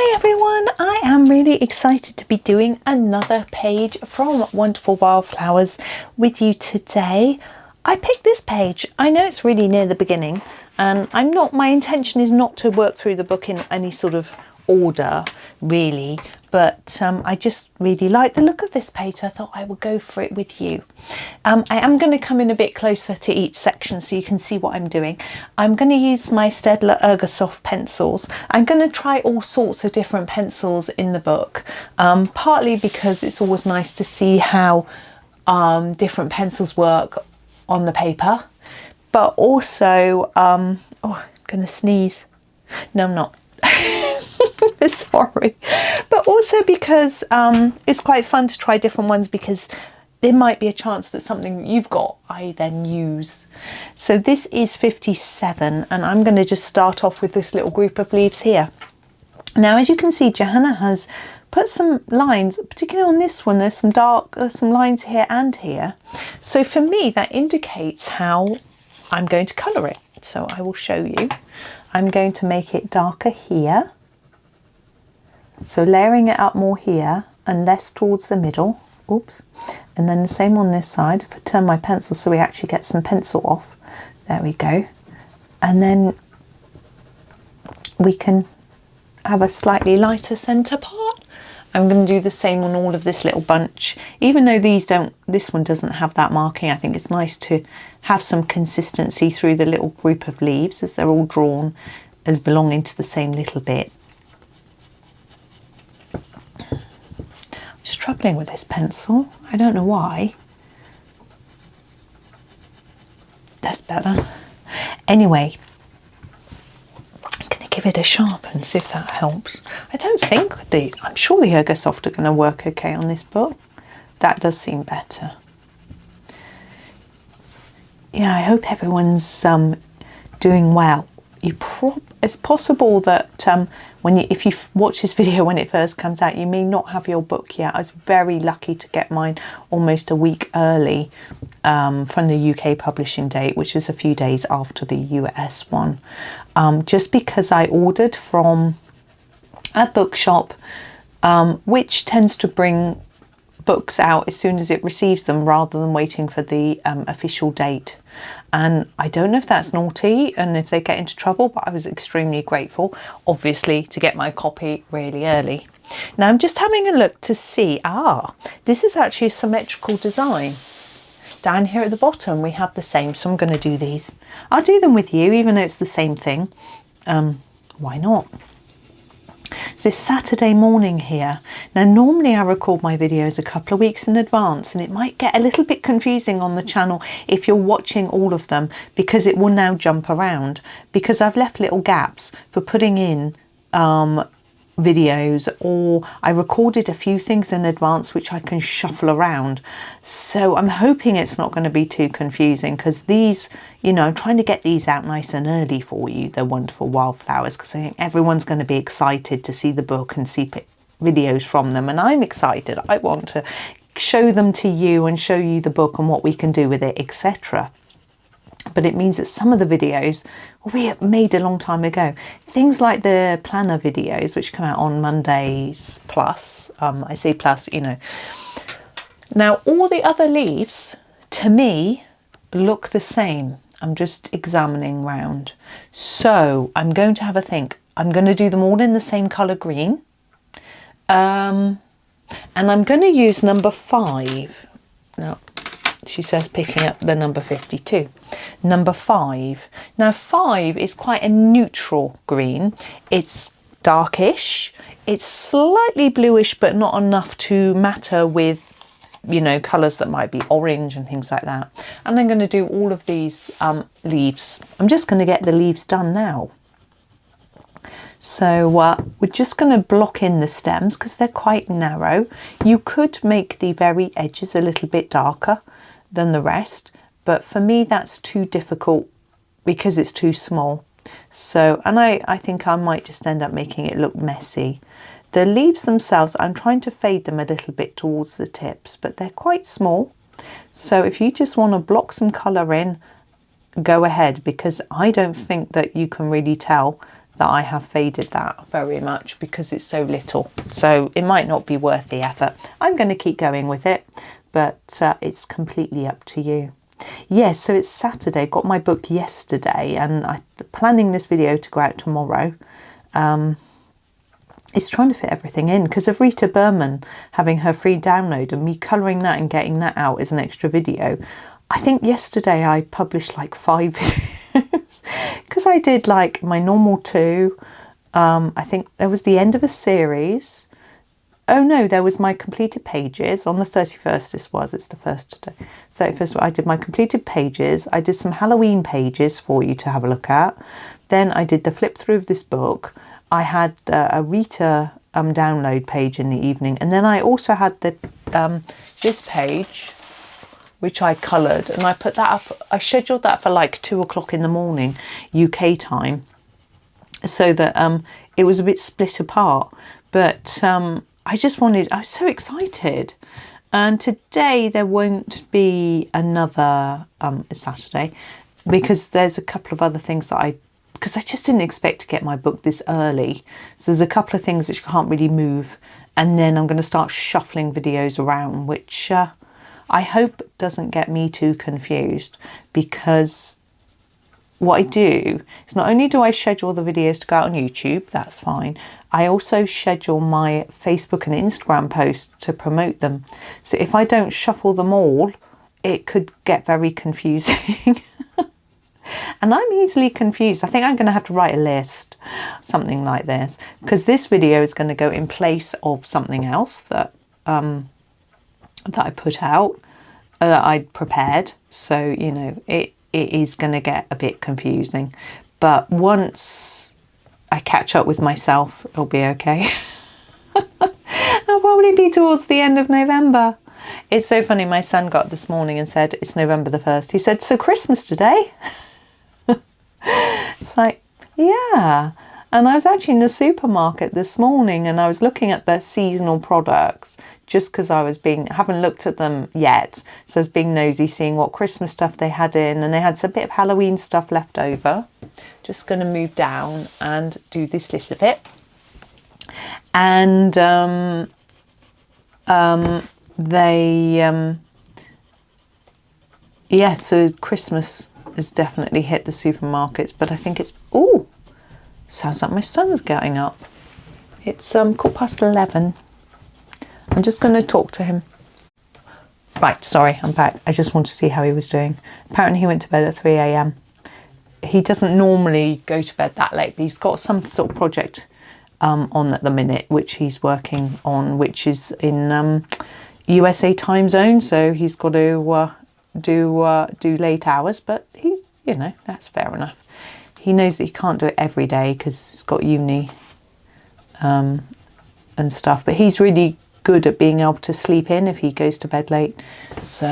Hi everyone, I am really excited to be doing another page from Wonderful Wildflowers with you today. I picked this page. I know it's really near the beginning and my intention is not to work through the book in any sort of order really, but I just really like the look of this page, so I thought I would go for it with you. I am going to come in a bit closer to each section so you can see what I'm doing. I'm going to use my Staedtler Ergosoft pencils. I'm going to try all sorts of different pencils in the book, partly because it's always nice to see how different pencils work on the paper, but also oh, I'm going to sneeze. No, I'm not. Sorry, but also because it's quite fun to try different ones, because there might be a chance that something you've got I then use. So this is 57 and I'm going to just start off with this little group of leaves here. Now, as you can see, Johanna has put some lines, particularly on this one. There's some some lines here and here. So for me, that indicates how I'm going to colour it. So I will show you. I'm going to make it darker here. So layering it up more here and less towards the middle. Oops. And then the same on this side. If I turn my pencil so we actually get some pencil off. There we go. And then we can have a slightly lighter centre part. I'm going to do the same on all of this little bunch. Even though this one doesn't have that marking, I think it's nice to have some consistency through the little group of leaves as they're all drawn as belonging to the same little bit. Struggling with this pencil. I don't know why. That's better. Anyway, I'm going to give it a sharpen, see if that helps. I don't think I'm sure the Ergosoft are going to work okay on this book. That does seem better. Yeah, I hope everyone's doing well. It's possible that if you watch this video when it first comes out, you may not have your book yet. I was very lucky to get mine almost a week early from the UK publishing date, which is a few days after the US one, just because I ordered from a bookshop which tends to bring books out as soon as it receives them rather than waiting for the official date. And I don't know if that's naughty and if they get into trouble, but I was extremely grateful, obviously, to get my copy really early. Now I'm just having a look to see, this is actually a symmetrical design. Down here at the bottom we have the same, so I'm going to do these. I'll do them with you even though it's the same thing. Why not? So it's Saturday morning here. Now normally I record my videos a couple of weeks in advance and it might get a little bit confusing on the channel if you're watching all of them, because it will now jump around, because I've left little gaps for putting in videos, or I recorded a few things in advance which I can shuffle around. So I'm hoping it's not going to be too confusing, because these, I'm trying to get these out nice and early for you, the Wonderful Wildflowers, because I think everyone's going to be excited to see the book and see videos from them, and I'm excited. I want to show them to you and show you the book and what we can do with it, etc. But it means that some of the videos we made a long time ago, things like the planner videos which come out on Mondays plus, I say plus, Now all the other leaves to me look the same. I'm just examining round. So I'm going to have a think. I'm going to do them all in the same colour green. And I'm going to use number 5. Now, she says picking up the number 52. Number 5. Now 5 is quite a neutral green. It's darkish. It's slightly bluish, but not enough to matter with, colours that might be orange and things like that. And I'm going to do all of these leaves. I'm just going to get the leaves done now. So we're just going to block in the stems because they're quite narrow. You could make the very edges a little bit darker than the rest, but for me that's too difficult because it's too small. So, and I think I might just end up making it look messy. The leaves themselves, I'm trying to fade them a little bit towards the tips, but they're quite small. So if you just want to block some colour in, go ahead, because I don't think that you can really tell that I have faded that very much because it's so little. So it might not be worth the effort. I'm going to keep going with it, but it's completely up to you. Yes, so it's Saturday. Got my book yesterday, and I'm planning this video to go out tomorrow. It's trying to fit everything in because of Rita Berman having her free download and me colouring that and getting that out as an extra video. I think yesterday I published like 5 videos because I did like my normal 2. I think there was the end of a series. Oh no, there was my completed pages on the 31st. It's the first today. 31st, I did my completed pages. I did some Halloween pages for you to have a look at. Then I did the flip through of this book. I had a Rita download page in the evening, and then I also had the this page, which I coloured, and I put that up. I scheduled that for like 2 o'clock in the morning UK time, so that it was a bit split apart. But I was so excited. And today there won't be another Saturday because there's a couple of other things that because I just didn't expect to get my book this early. So there's a couple of things which can't really move. And then I'm going to start shuffling videos around, which I hope doesn't get me too confused, because what I do is not only do I schedule the videos to go out on YouTube, that's fine, I also schedule my Facebook and Instagram posts to promote them. So if I don't shuffle them all, it could get very confusing. And I'm easily confused. I think I'm going to have to write a list, something like this, because this video is going to go in place of something else that that I put out, that I'd prepared. So, you know, it is going to get a bit confusing. But once I catch up with myself, it'll be okay. I'll probably be towards the end of November. It's so funny. My son got up this morning and said, it's November the 1st. He said, so Christmas today? It's like, yeah. And I was actually in the supermarket this morning and I was looking at the seasonal products just because I haven't looked at them yet. So I was being nosy, seeing what Christmas stuff they had in, and they had a bit of Halloween stuff left over. Just going to move down and do this little bit. And yeah, so Christmas has definitely hit the supermarkets, but I think it's, oh, sounds like my son's getting up. It's 11:15. I'm just going to talk to him. Right, sorry, I'm back. I just want to see how he was doing. Apparently he went to bed at 3 a.m. He doesn't normally go to bed that late, but he's got some sort of project on at the minute, which he's working on, which is in USA time zone, so he's got to do late hours, but he's, you know, that's fair enough. He knows that he can't do it every day because he's got uni and stuff, but he's really good at being able to sleep in if he goes to bed late. So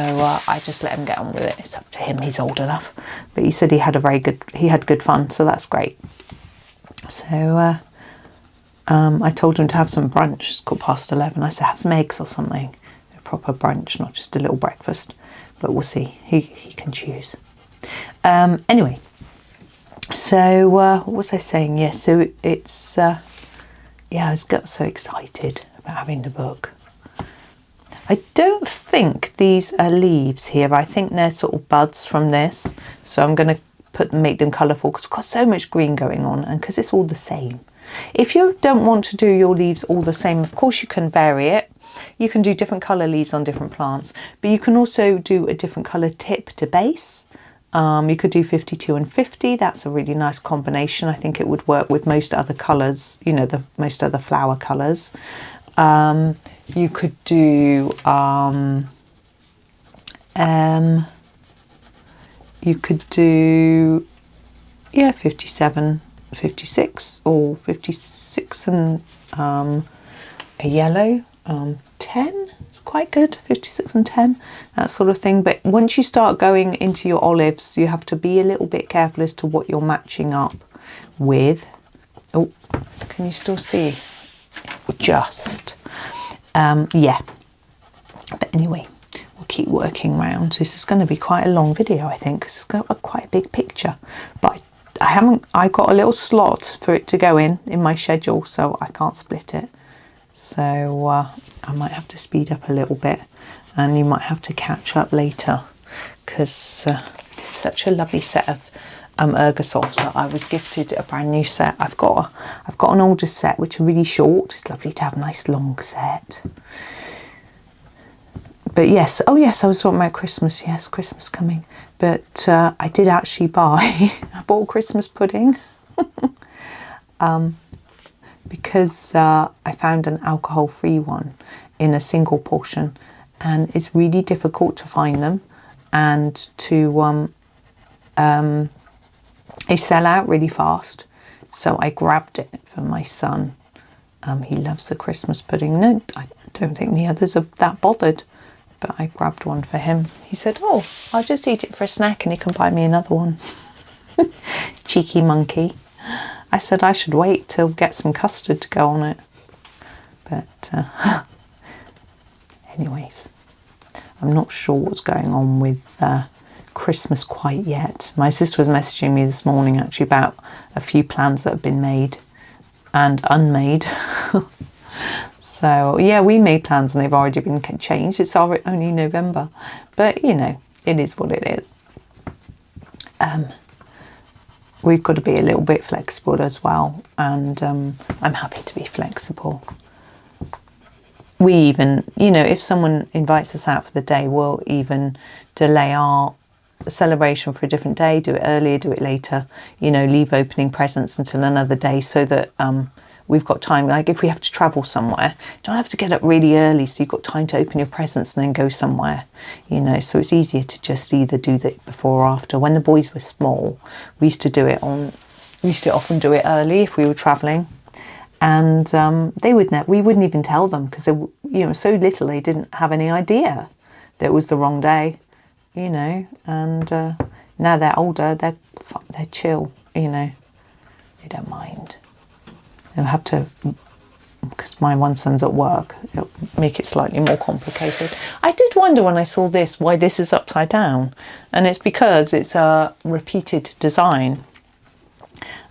I just let him get on with it. It's up to him, he's old enough. But he said he had good fun, so that's great. So I told him to have some brunch. It's 11:15. I said have some eggs or something, a proper brunch, not just a little breakfast. But we'll see. He can choose. Anyway, so what was I saying? Yes, so it's yeah, I got so excited about having the book. I don't think these are leaves here. I think they're sort of buds from this. So I'm going to make them colourful because we've got so much green going on, and because it's all the same. If you don't want to do your leaves all the same, of course you can vary it. You can do different colour leaves on different plants, but you can also do a different colour tip to base. You could do 52 and 50. That's a really nice combination. I think it would work with most other colours, you know, most other flower colours. You could do yeah, 57, 56, or 56 and a yellow. 10 is quite good, 56 and 10, that sort of thing. But once you start going into your olives, you have to be a little bit careful as to what you're matching up with. Oh, can you still see? Just yeah, but anyway, we'll keep working around. This is going to be quite a long video, I think, because it's got quite a big picture, but I've got a little slot for it to go in my schedule, so I can't split it. So I might have to speed up a little bit, and you might have to catch up later, because it's such a lovely set of Ergosofts that I was gifted a brand new set. I've got an older set which are really short. It's lovely to have a nice long set. But yes, oh yes, I was talking about Christmas. Yes, Christmas coming. But I did actually buy, I bought Christmas pudding because I found an alcohol-free one in a single portion, and it's really difficult to find them, and to they sell out really fast. So I grabbed it for my son. He loves the Christmas pudding. No, I don't think the others are that bothered, but I grabbed one for him. He said, oh, I'll just eat it for a snack and you can buy me another one. Cheeky monkey. I said I should wait till get some custard to go on it. But anyways, I'm not sure what's going on with Christmas quite yet. My sister was messaging me this morning actually about a few plans that have been made and unmade. So yeah, we made plans and they've already been changed. It's only November, but you know, it is what it is. We've got to be a little bit flexible as well, and I'm happy to be flexible. We even, you know, if someone invites us out for the day, we'll even delay our celebration for a different day, do it earlier, do it later, you know, leave opening presents until another day, so that we've got time. Like if we have to travel somewhere, you don't have to get up really early, so you've got time to open your presents and then go somewhere, you know. So it's easier to just either do that before or after. When the boys were small, we used to often do it early if we were traveling, and we wouldn't even tell them, because they, you know, so little, they didn't have any idea that it was the wrong day, you know. And now they're older, they're chill, you know, they don't mind. They'll have to, because my one son's at work, it'll make it slightly more complicated. I did wonder when I saw this why this is upside down, and it's because it's a repeated design.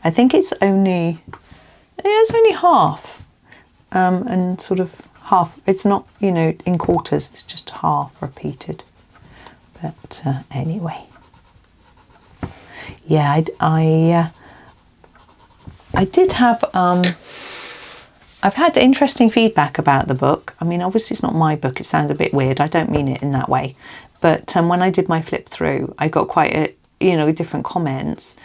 I think it's only half, and sort of half. It's not, you know, in quarters. It's just half repeated. But anyway, yeah, I did have, I've had interesting feedback about the book. I mean, obviously it's not my book. It sounds a bit weird. I don't mean it in that way. But when I did my flip through, I got quite different comments.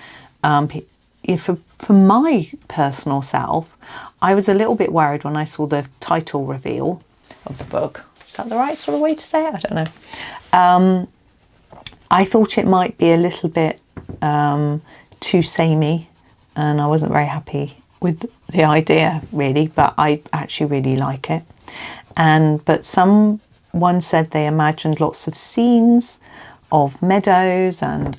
For my personal self, I was a little bit worried when I saw the title reveal of the book. Is that the right sort of way to say it? I don't know. I thought it might be a little bit too samey, and I wasn't very happy with the idea really, but I actually really like it. But someone said they imagined lots of scenes of meadows and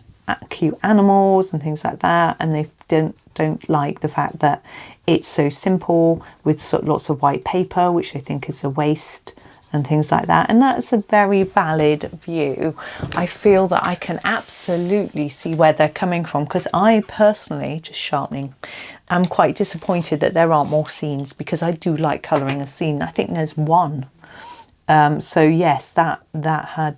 cute animals and things like that, and they don't like the fact that it's so simple with lots of white paper, which I think is a waste and things like that. And that's a very valid view. I feel that I can absolutely see where they're coming from, because I personally, just sharpening, am quite disappointed that there aren't more scenes, because I do like colouring a scene. I think there's one. So yes, that had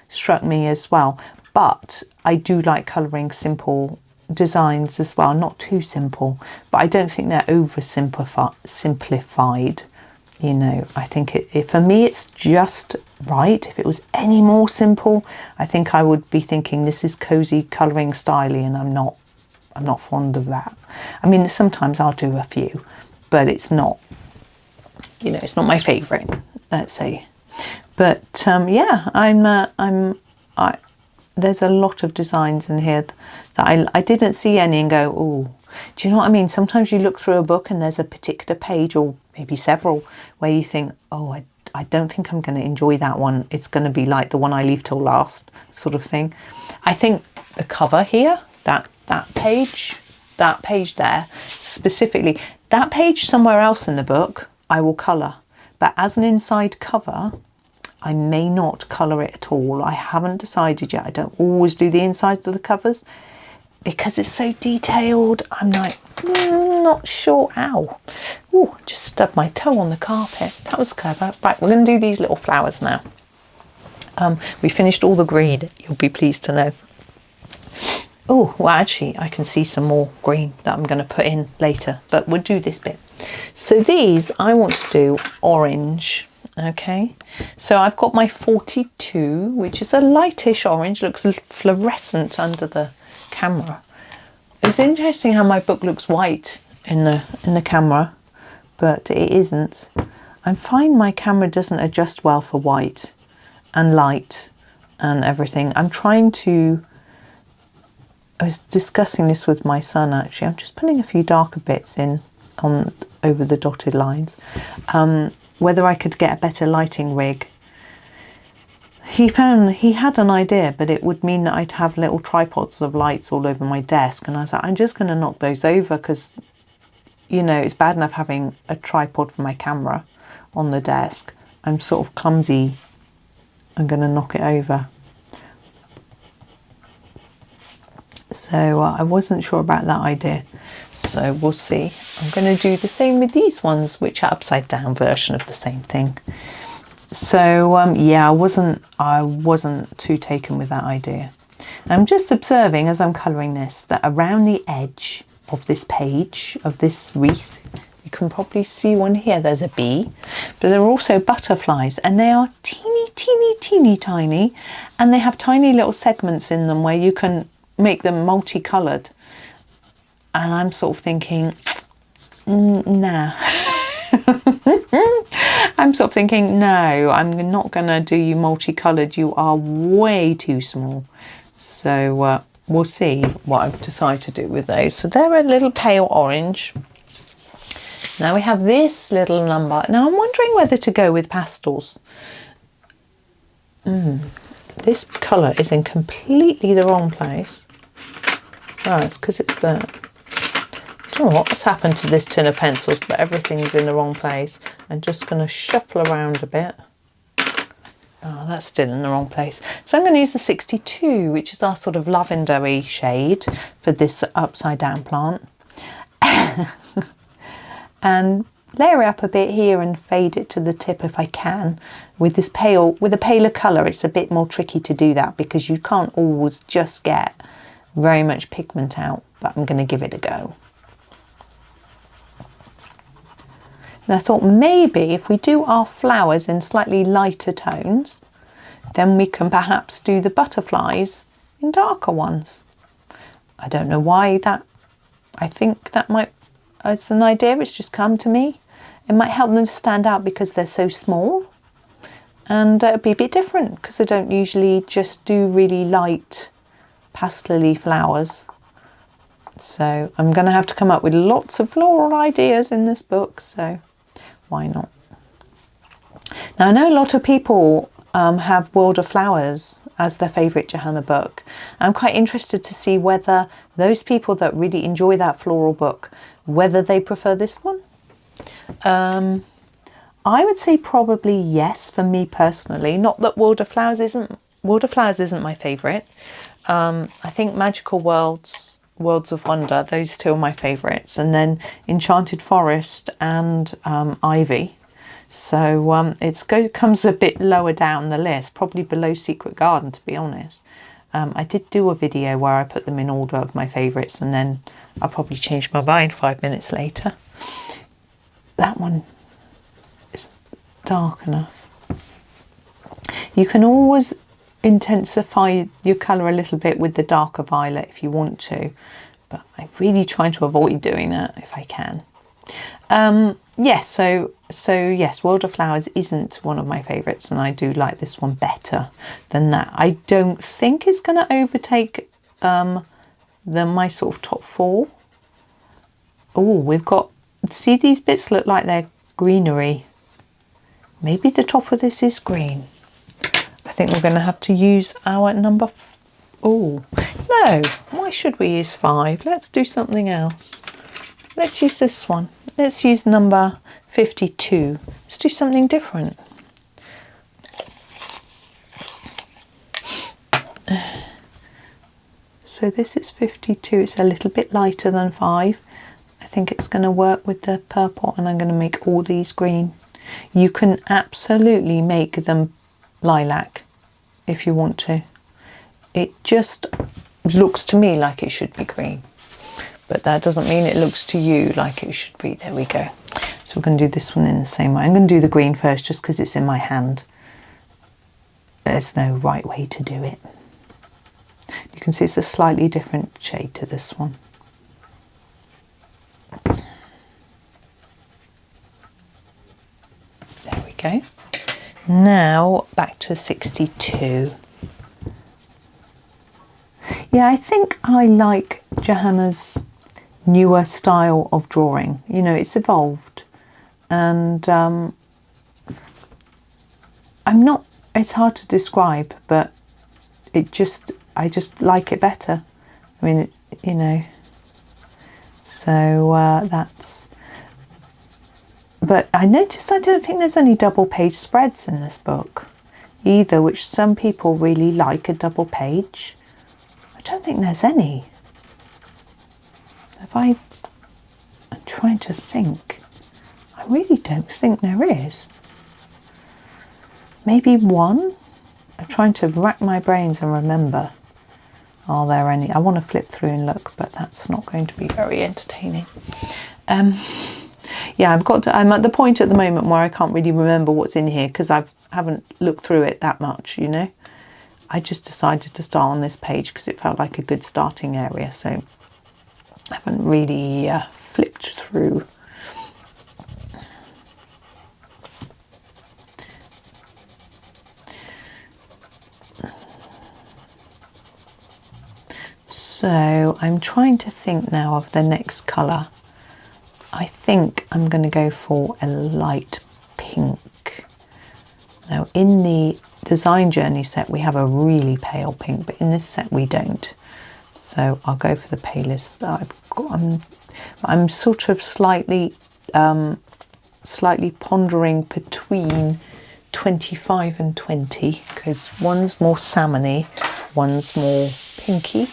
struck me as well. But I do like colouring simple designs as well, not too simple, but I don't think they're simplified. You know, I think for me it's just right. If it was any more simple, I think I would be thinking this is cozy colouring styly, and I'm not fond of that. I mean, sometimes I'll do a few, but it's not, you know, it's not my favourite, let's say. But yeah, there's a lot of designs in here that I didn't see any and go, oh, do you know what I mean? Sometimes you look through a book and there's a particular page, or maybe several, where you think, oh, I don't think I'm going to enjoy that one. It's going to be like the one I leave till last, sort of thing. I think the cover here, that page there, specifically, that page somewhere else in the book, I will colour. But as an inside cover, I may not colour it at all. I haven't decided yet. I don't always do the insides of the covers. because it's so detailed, I'm like, not sure. Ow. Oh, just stubbed my toe on the carpet. That was clever. Right, we're going to do these little flowers now. We finished all the green, you'll be pleased to know. Oh, well, actually, I can see some more green that I'm going to put in later, but we'll do this bit. So these, I want to do orange. Okay, so I've got my 42, which is a lightish orange, looks fluorescent under the camera. It's interesting how my book looks white in the camera, but it isn't. I find my camera doesn't adjust well for white and light and everything. I was discussing this with my son actually. I'm just putting a few darker bits in on over the dotted lines. Whether I could get a better lighting rig. He had an idea, but it would mean that I'd have little tripods of lights all over my desk, and I was like, I'm just going to knock those over because, you know, it's bad enough having a tripod for my camera on the desk. I'm sort of clumsy. I'm going to knock it over. So I wasn't sure about that idea. So we'll see. I'm going to do the same with these ones, which are upside down version of the same thing. So yeah, I wasn't too taken with that idea. I'm just observing as I'm colouring this that around the edge of this page, of this wreath, you can probably see one here, there's a bee, but there are also butterflies, and they are teeny tiny, and they have tiny little segments in them where you can make them multicoloured. And I'm sort of thinking, nah. I'm sort of thinking, no, I'm not going to do you multicoloured. You are way too small. So we'll see what I decide to do with those. So they're a little pale orange. Now we have this little number. Now I'm wondering whether to go with pastels. This colour is in completely the wrong place. Oh, it's because it's there. I don't know what's happened to this tin of pencils, but everything's in the wrong place. I'm just going to shuffle around a bit. Oh, that's still in the wrong place. So I'm going to use the 62, which is our sort of lavender-y shade for this upside down plant. And layer it up a bit here and fade it to the tip if I can. With this with a paler colour, it's a bit more tricky to do that because you can't always just get very much pigment out, but I'm going to give it a go. And I thought maybe if we do our flowers in slightly lighter tones, then we can perhaps do the butterflies in darker ones. I don't know why that, I think that might, it's an idea, it's just come to me. It might help them to stand out because they're so small, and it'll be a bit different because I don't usually just do really light pastel-y flowers. So I'm going to have to come up with lots of floral ideas in this book, so why not? Now I know a lot of people have World of Flowers as their favourite Johanna book. I'm quite interested to see whether those people that really enjoy that floral book, whether they prefer this one. I would say probably yes for me personally. Not that World of Flowers isn't my favourite. I think Magical Worlds, Worlds of Wonder, those two are my favourites, and then Enchanted Forest and Ivy. So it comes a bit lower down the list, probably below Secret Garden, to be honest. I did do a video where I put them in order of my favourites, and then I'll probably change my mind 5 minutes later. That one is dark enough. You can always intensify your colour a little bit with the darker violet if you want to, but I really try to avoid doing that if I can. Yes, so yes, World of Flowers isn't one of my favourites, and I do like this one better than that. I don't think it's going to overtake my sort of top 4. Oh, we've got, see, these bits look like they're greenery. Maybe the top of this is green. I think we're going to have to use our number. Oh, no, why should we use 5? Let's do something else. Let's use this one. Let's use number 52. Let's do something different. So So this is 52. It's a little bit lighter than 5. I think it's going to work with the purple, and I'm going to make all these green. You can absolutely make them lilac if you want to. It just looks to me like it should be green, but that doesn't mean it looks to you like it should be. There we go. So we're going to do this one in the same way. I'm going to do the green first just because it's in my hand. There's no right way to do it. You can see it's a slightly different shade to this one. There we go. Now back to 62. Yeah, I think I like Johanna's newer style of drawing. You know, it's evolved, and it's hard to describe, but I just like it better. I mean, you know, so that's, but I noticed I don't think there's any double page spreads in this book either, which some people really like, a double page. I don't think there's any. I'm trying to think. I really don't think there is. Maybe one? I'm trying to rack my brains and remember. Are there any? I want to flip through and look, but that's not going to be very entertaining. Yeah, I'm at the point at the moment where I can't really remember what's in here because I haven't looked through it that much, you know. I just decided to start on this page because it felt like a good starting area, so I haven't really flipped through. So I'm trying to think now of the next colour. I think I'm going to go for a light pink. Now in the Design Journey set we have a really pale pink, but in this set we don't. So I'll go for the palest that I've got. I'm sort of slightly pondering between 25 and 20 because one's more salmony, one's more pinky.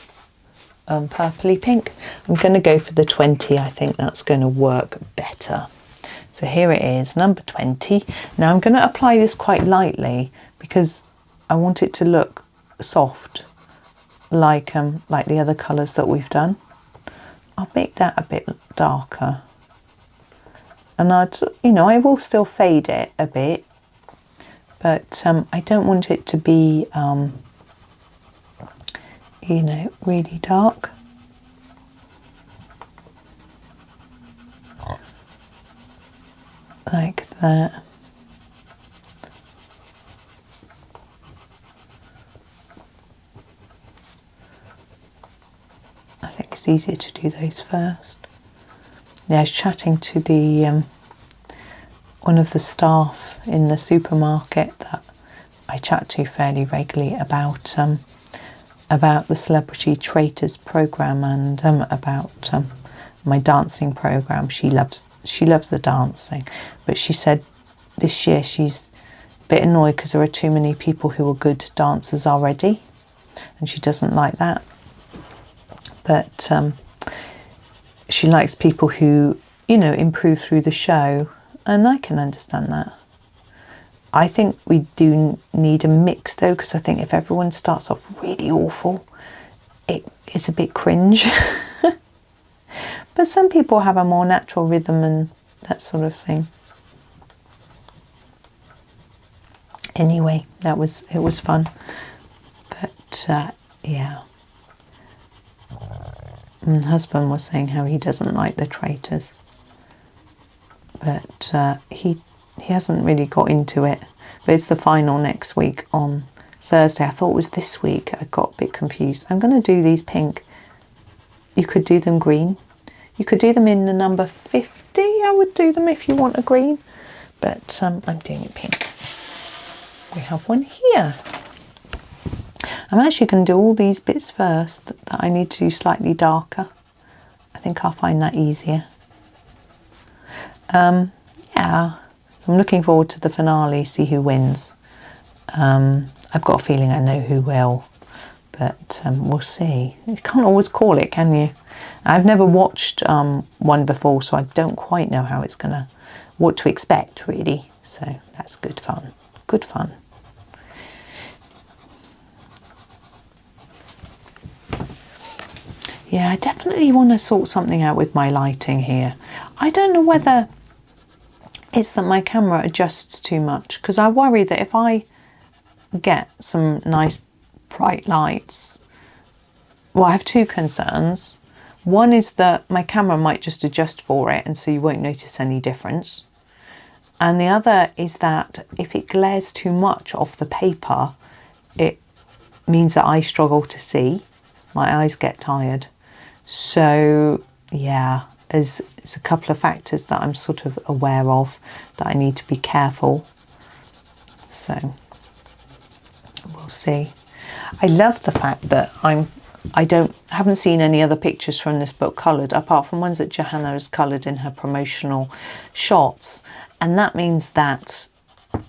Purpley pink. I'm going to go for the 20. I think that's going to work better. So here it is, number 20. Now I'm going to apply this quite lightly because I want it to look soft, like the other colours that we've done. I'll make that a bit darker, and I will still fade it a bit, but I don't want it to be you know, really dark. Like that. I think it's easier to do those first. Yeah, I was chatting to the one of the staff in the supermarket that I chat to fairly regularly about the Celebrity Traitors program and about my dancing program. She loves the dancing, but she said this year she's a bit annoyed because there are too many people who are good dancers already, and she doesn't like that. But she likes people who, you know, improve through the show, and I can understand that. I think we do need a mix though, because I think if everyone starts off really awful, it's a bit cringe. But some people have a more natural rhythm and that sort of thing. Anyway, it was fun. But yeah. My husband was saying how he doesn't like the Traitors, but he hasn't really got into it. But it's the final next week on Thursday. I thought it was this week. I got a bit confused. I'm going to do these pink. You could do them green. You could do them in the number 50. I would do them if you want a green. But I'm doing it pink. We have one here. I'm actually going to do all these bits first that I need to do slightly darker. I think I'll find that easier. Yeah, I'm looking forward to the finale, see who wins. I've got a feeling I know who will, but we'll see. You can't always call it, can you? I've never watched one before, so I don't quite know how it's gonna, what to expect really. So that's good fun. Good fun. Yeah, I definitely want to sort something out with my lighting here. I don't know whether it's that my camera adjusts too much, because I worry that if I get some nice bright lights, well, I have two concerns. One is that my camera might just adjust for it and so you won't notice any difference. And the other is that if it glares too much off the paper, it means that I struggle to see. My eyes get tired. So yeah, there's a couple of factors that I'm sort of aware of that I need to be careful. So we'll see. I love the fact that I haven't seen any other pictures from this book coloured apart from ones that Johanna has coloured in her promotional shots, and that means that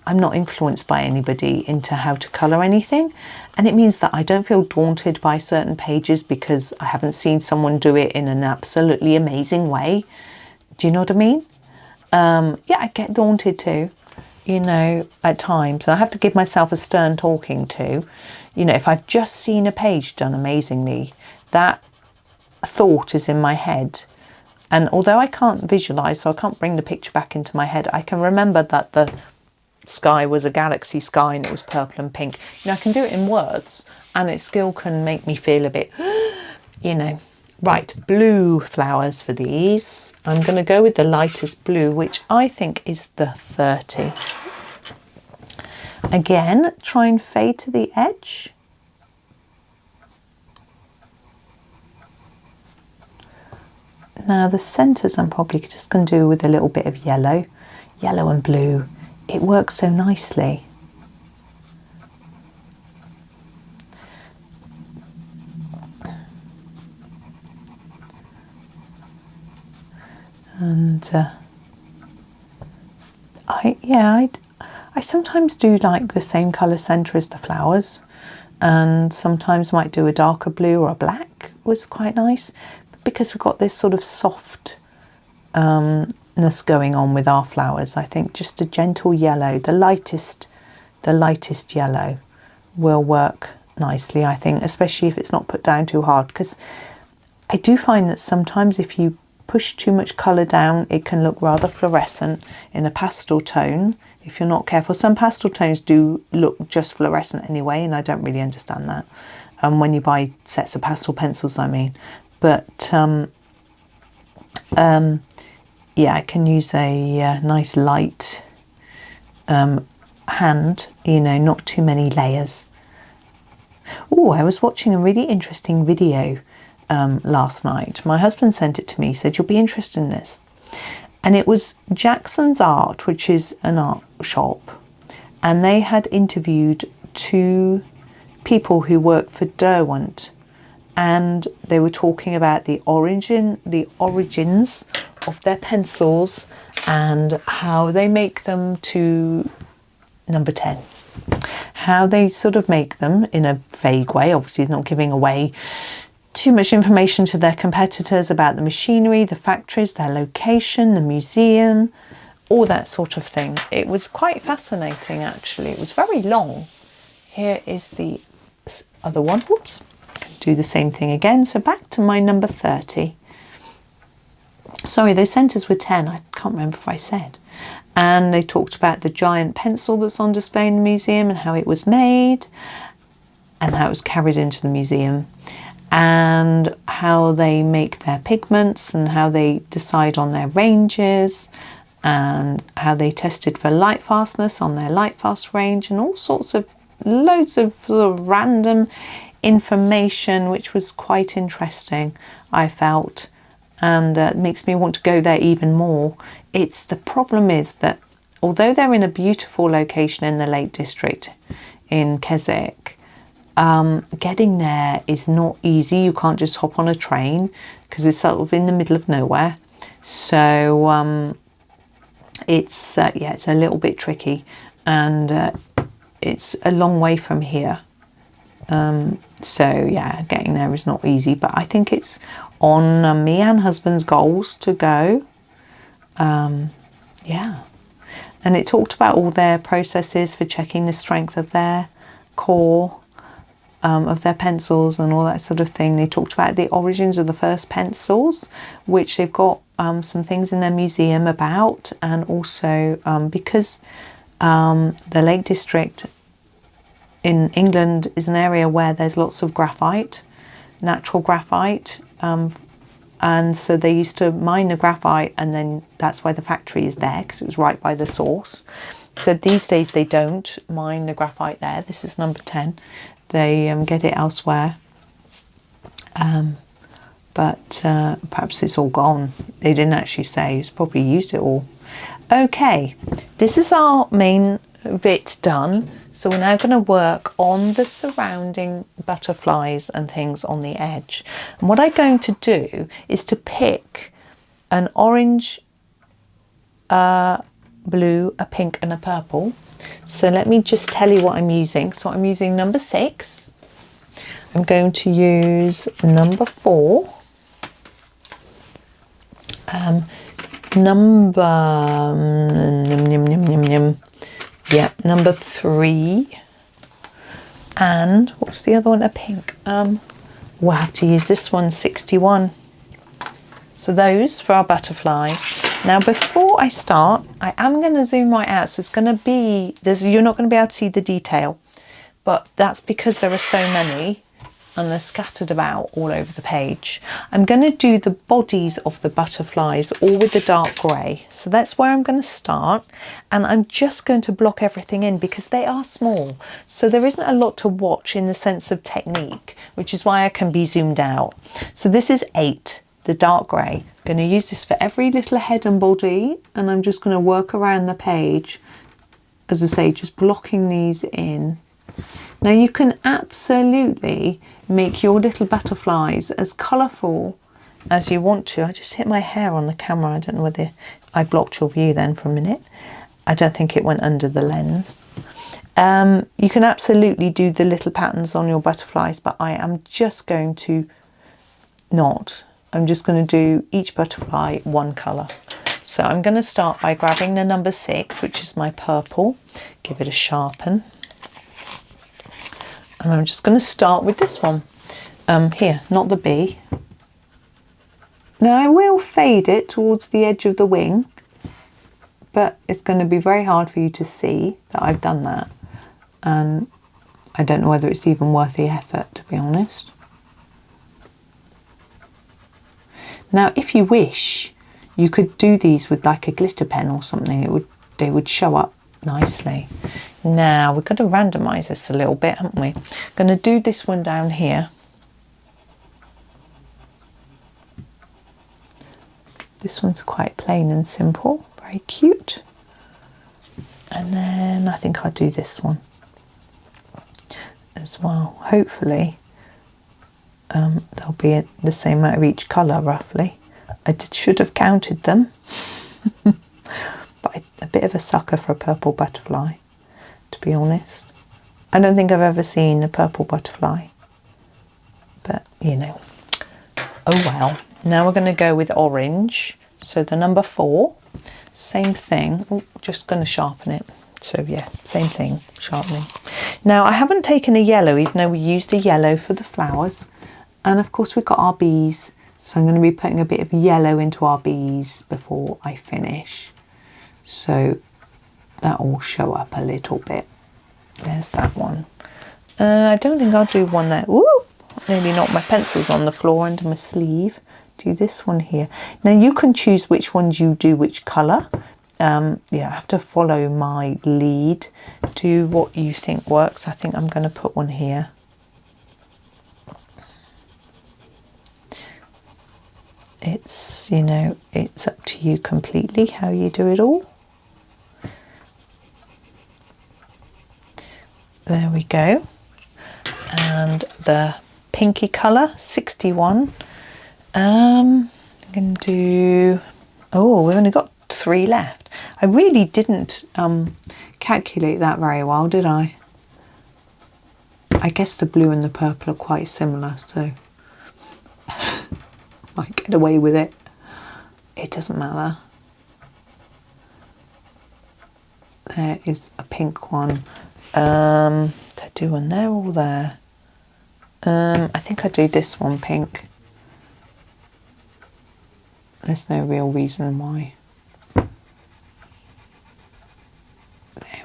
I'm not influenced by anybody into how to colour anything, and it means that I don't feel daunted by certain pages because I haven't seen someone do it in an absolutely amazing way. Do you know what I mean? Yeah, I get daunted too, you know, at times. I have to give myself a stern talking to. You know, if I've just seen a page done amazingly, that thought is in my head. And although I can't visualise, so I can't bring the picture back into my head, I can remember that the sky was a galaxy sky and it was purple and pink. You know, I can do it in words, and it still can make me feel a bit, you know. Right, blue flowers for these. I'm going to go with the lightest blue, which I think is the 30. Again, try and fade to the edge. Now the centres I'm probably just going to do with a little bit of yellow and blue. It works so nicely. And I sometimes do like the same colour centre as the flowers, and sometimes might do a darker blue or a black was quite nice, because we've got this sort of softness going on with our flowers. I think just a gentle yellow, the lightest yellow will work nicely, I think, especially if it's not put down too hard, because I do find that sometimes if you push too much colour down, it can look rather fluorescent in a pastel tone if you're not careful. Some pastel tones do look just fluorescent anyway, and I don't really understand that. When you buy sets of pastel pencils, I mean. But yeah, I can use a nice light hand, you know, not too many layers. Oh, I was watching a really interesting video last night. My husband sent it to me, said you'll be interested in this, and it was Jackson's Art, which is an art shop, and they had interviewed two people who work for Derwent, and they were talking about the origins of their pencils and how they make them to number 10, how they sort of make them in a vague way, obviously not giving away too much information to their competitors about the machinery, the factories, their location, the museum, all that sort of thing. It was quite fascinating, actually. It was very long. Here is the other one. Whoops. Do the same thing again. So back to my number 30. Sorry, those centres were 10. I can't remember if I said. And they talked about the giant pencil that's on display in the museum and how it was made and how it was carried into the museum, and how they make their pigments and how they decide on their ranges, and how they tested for light fastness on their light fast range, and all sorts of loads of sort of random information, which was quite interesting, I felt, and it makes me want to go there even more. It's the problem is that although they're in a beautiful location in the Lake District in Keswick, getting there is not easy. You can't just hop on a train because it's sort of in the middle of nowhere. So it's yeah, it's a little bit tricky, and it's a long way from here. So yeah, getting there is not easy, but I think it's on me and husband's goals to go. Yeah, and it talked about all their processes for checking the strength of their core, of their pencils and all that sort of thing. They talked about the origins of the first pencils, which they've got some things in their museum about, and also because the Lake District in England is an area where there's lots of graphite, natural graphite, and so they used to mine the graphite, and then that's why the factory is there, because it was right by the source. So these days they don't mine the graphite there. This is number 10. They get it elsewhere, but perhaps it's all gone. They didn't actually say. It's probably used it all. Okay, this is our main bit done. So we're now going to work on the surrounding butterflies and things on the edge. And what I'm going to do is to pick an orange, blue, a pink and a purple. So let me just tell you what I'm using. So I'm using number 6. I'm going to use number 4. Number 3, and what's the other one? A pink. We'll have to use this one, 61. So those for our butterflies. Now before I start, I am going to zoom right out, so it's going to be, you're not going to be able to see the detail, but that's because there are so many and they're scattered about all over the page. I'm going to do the bodies of the butterflies all with the dark grey. So that's where I'm going to start, and I'm just going to block everything in because they are small. So there isn't a lot to watch in the sense of technique, which is why I can be zoomed out. So this is 8, the dark grey. I'm going to use this for every little head and body, and I'm just going to work around the page, as I say, just blocking these in. Now you can absolutely make your little butterflies as colourful as you want to. I just hit my hair on the camera. I don't know whether I blocked your view then for a minute. I don't think it went under the lens. You can absolutely do the little patterns on your butterflies, but I am just going to not. I'm just going to do each butterfly one colour. So I'm going to start by grabbing the number 6, which is my purple, give it a sharpen. And I'm just going to start with this one here, not the bee. Now I will fade it towards the edge of the wing, but it's going to be very hard for you to see that I've done that. And I don't know whether it's even worth the effort, to be honest. Now if you wish, you could do these with like a glitter pen or something. They would show up nicely. Now we're going to randomize this a little bit, haven't we? Going to do this one down here. This one's quite plain and simple, very cute. And then I think I'll do this one as well. Hopefully there'll be the same amount of each colour roughly. I should have counted them. But I'm a bit of a sucker for a purple butterfly, to be honest. I don't think I've ever seen a purple butterfly, but you know, oh well. Now we're going to go with orange. So the number 4, same thing. Ooh, just going to sharpen it. So yeah, same thing, sharpening. Now I haven't taken a yellow, even though we used a yellow for the flowers. And of course we've got our bees. So I'm going to be putting a bit of yellow into our bees before I finish. So that will show up a little bit. There's that one. I don't think I'll do one there. Ooh, maybe not, my pencil's on the floor under my sleeve. Do this one here. Now you can choose which ones you do which colour. Yeah, I have to follow my lead. Do what you think works. I think I'm going to put one here. It's, you know, it's up to you completely how you do it all. There we go. And the pinky colour, 61. I'm going to do, oh, we've only got 3 left. I really didn't calculate that very well, did I? I guess the blue and the purple are quite similar, so might get away with it. It doesn't matter. There is a pink one. Did I do one there or there? I think I do this one pink. There's no real reason why. There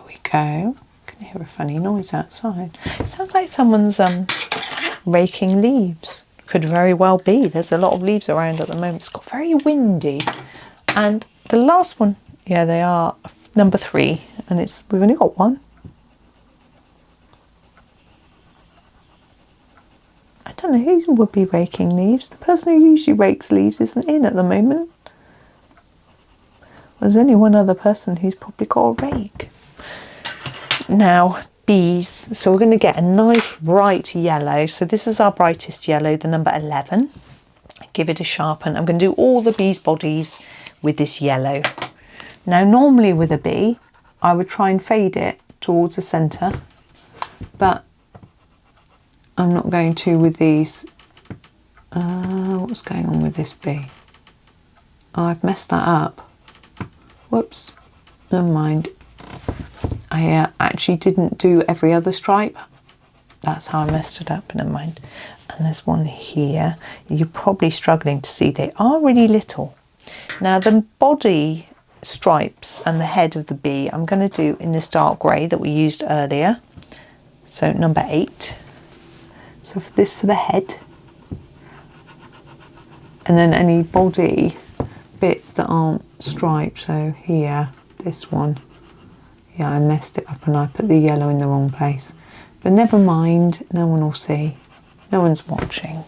we go. Can hear a funny noise outside. It sounds like someone's raking leaves. Could very well be. There's a lot of leaves around at the moment. It's got very windy. And the last one, yeah, they are number 3, and we've only got one. I don't know who would be raking leaves. The person who usually rakes leaves isn't in at the moment. There's only one other person who's probably got a rake. Now, bees. So we're going to get a nice bright yellow. So this is our brightest yellow, the number 11. Give it a sharpen. I'm going to do all the bees' bodies with this yellow. Now, normally with a bee, I would try and fade it towards the centre, but I'm not going to with these. What's going on with this bee? Oh, I've messed that up. Whoops, never mind. I actually didn't do every other stripe. That's how I messed it up, never mind. And there's one here. You're probably struggling to see. They are really little. Now the body stripes and the head of the bee I'm going to do in this dark grey that we used earlier. So number 8. So for this for the head. And then any body bits that aren't striped. So here, this one. Yeah, I messed it up and I put the yellow in the wrong place. But never mind, no one will see. No one's watching.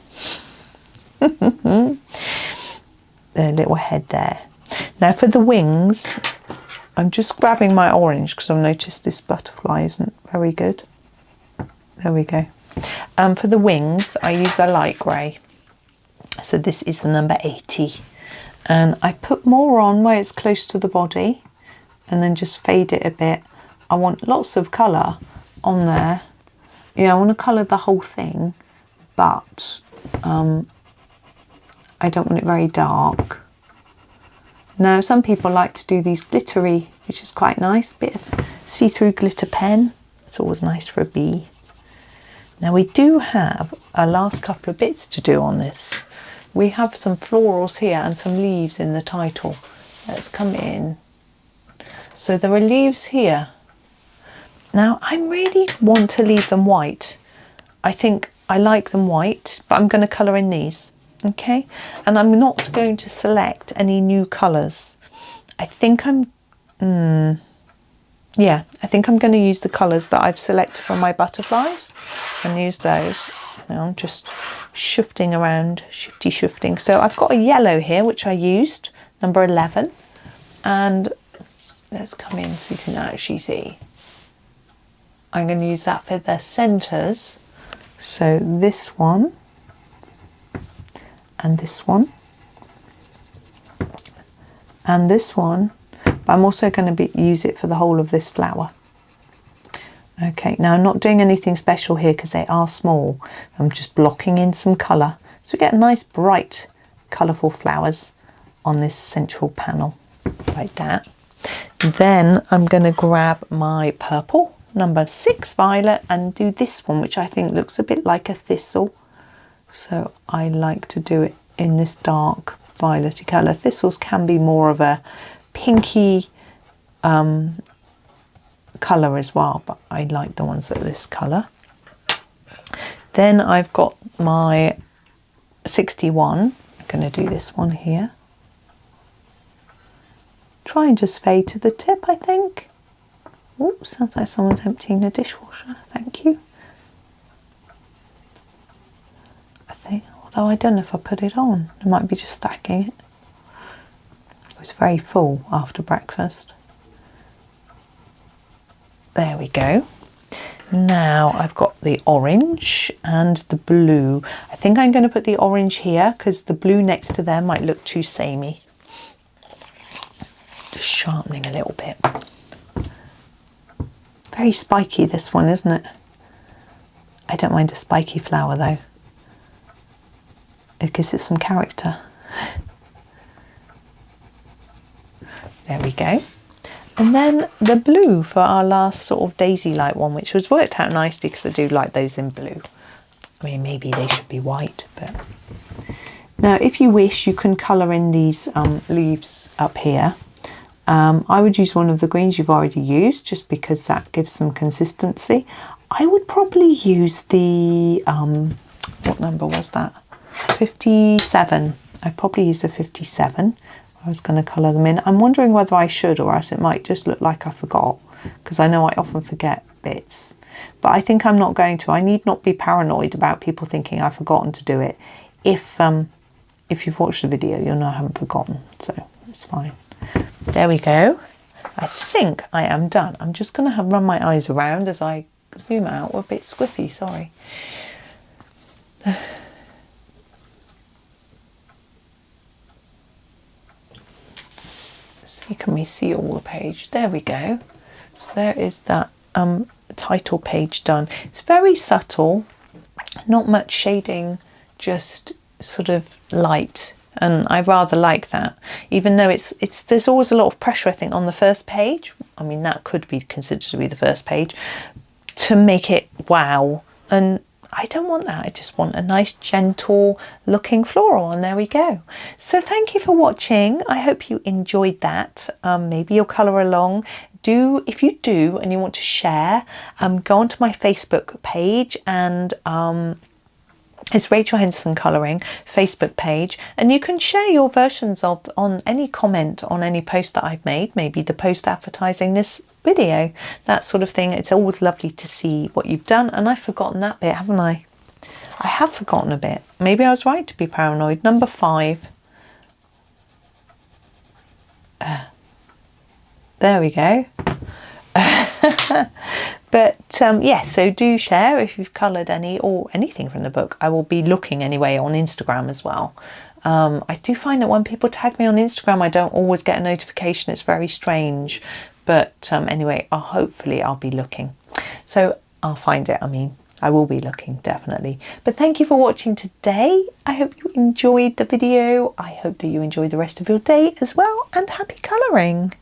The little head there. Now for the wings, I'm just grabbing my orange because I've noticed this butterfly isn't very good. There we go. For the wings, I use a light grey. So this is the number 80. And I put more on where it's close to the body and then just fade it a bit. I want lots of colour on there. Yeah, I want to colour the whole thing, but I don't want it very dark. Now, some people like to do these glittery, which is quite nice. Bit of see-through glitter pen. It's always nice for a bee. Now, we do have a last couple of bits to do on this. We have some florals here and some leaves in the title. Let's come in. So there are leaves here. Now, I really want to leave them white. I think I like them white, but I'm going to colour in these. Okay, and I'm not going to select any new colours. I think I think I'm going to use the colours that I've selected for my butterflies and use those. Now I'm just shifting around, shifting. So I've got a yellow here, which I used, number 11. And let's come in so you can actually see. I'm going to use that for the centres. So this one. And this one, and this one, but I'm also going to use it for the whole of this flower. Okay, now I'm not doing anything special here because they are small. I'm just blocking in some colour so we get nice bright colourful flowers on this central panel like that. Then I'm going to grab my purple, number 6 violet, and do this one, which I think looks a bit like a thistle. So I like to do it in this dark violet colour. Thistles can be more of a pinky colour as well, but I like the ones that are this colour. Then I've got my 61. I'm going to do this one here. Try and just fade to the tip, I think. Oh, sounds like someone's emptying the dishwasher. Thank you. Although I don't know if I put it on. I might be just stacking it. It was very full after breakfast. There we go. Now I've got the orange and the blue. I think I'm going to put the orange here because the blue next to there might look too samey. Just sharpening a little bit. Very spiky, this one, isn't it? I don't mind a spiky flower though. It gives it some character. There we go. And then the blue for our last sort of daisy light one, which was worked out nicely because I do like those in blue. I mean, maybe they should be white, but now if you wish, you can colour in these leaves up here. I would use one of the greens you've already used just because that gives some consistency. I would probably use the what number was that? 57. I probably use the 57. I was going to colour them in. I'm wondering whether I should, or else it might just look like I forgot, because I know I often forget bits. But I think I'm not going to. I need not be paranoid about people thinking I've forgotten to do it. If you've watched the video, you'll know I haven't forgotten, so it's fine. There we go. I think I am done. I'm just going to run my eyes around as I zoom out. We're a bit squiffy, sorry. See, can we see all the page? There we go. So there is that title page done. It's very subtle, not much shading, just sort of light, and I rather like that, even though there's always a lot of pressure, I think, on the first page. I mean, that could be considered to be the first page, to make it wow, and I don't want that. I just want a nice gentle looking floral, and there we go. So thank you for watching. I hope you enjoyed that. Maybe you'll colour along. If you do and you want to share, go onto my Facebook page, and it's Rachel Henderson Colouring Facebook page, and you can share your versions on any comment on any post that I've made, maybe the post advertising this video, that sort of thing. It's always lovely to see what you've done, and I've forgotten that bit, haven't I? I have forgotten a bit. Maybe I was right to be paranoid. Number 5. There we go. But yeah, so do share if you've coloured any or anything from the book. I will be looking anyway on Instagram as well. I do find that when people tag me on Instagram, I don't always get a notification. It's very strange. But anyway, hopefully I'll be looking. So I'll find it. I mean, I will be looking, definitely. But thank you for watching today. I hope you enjoyed the video. I hope that you enjoy the rest of your day as well. And happy colouring.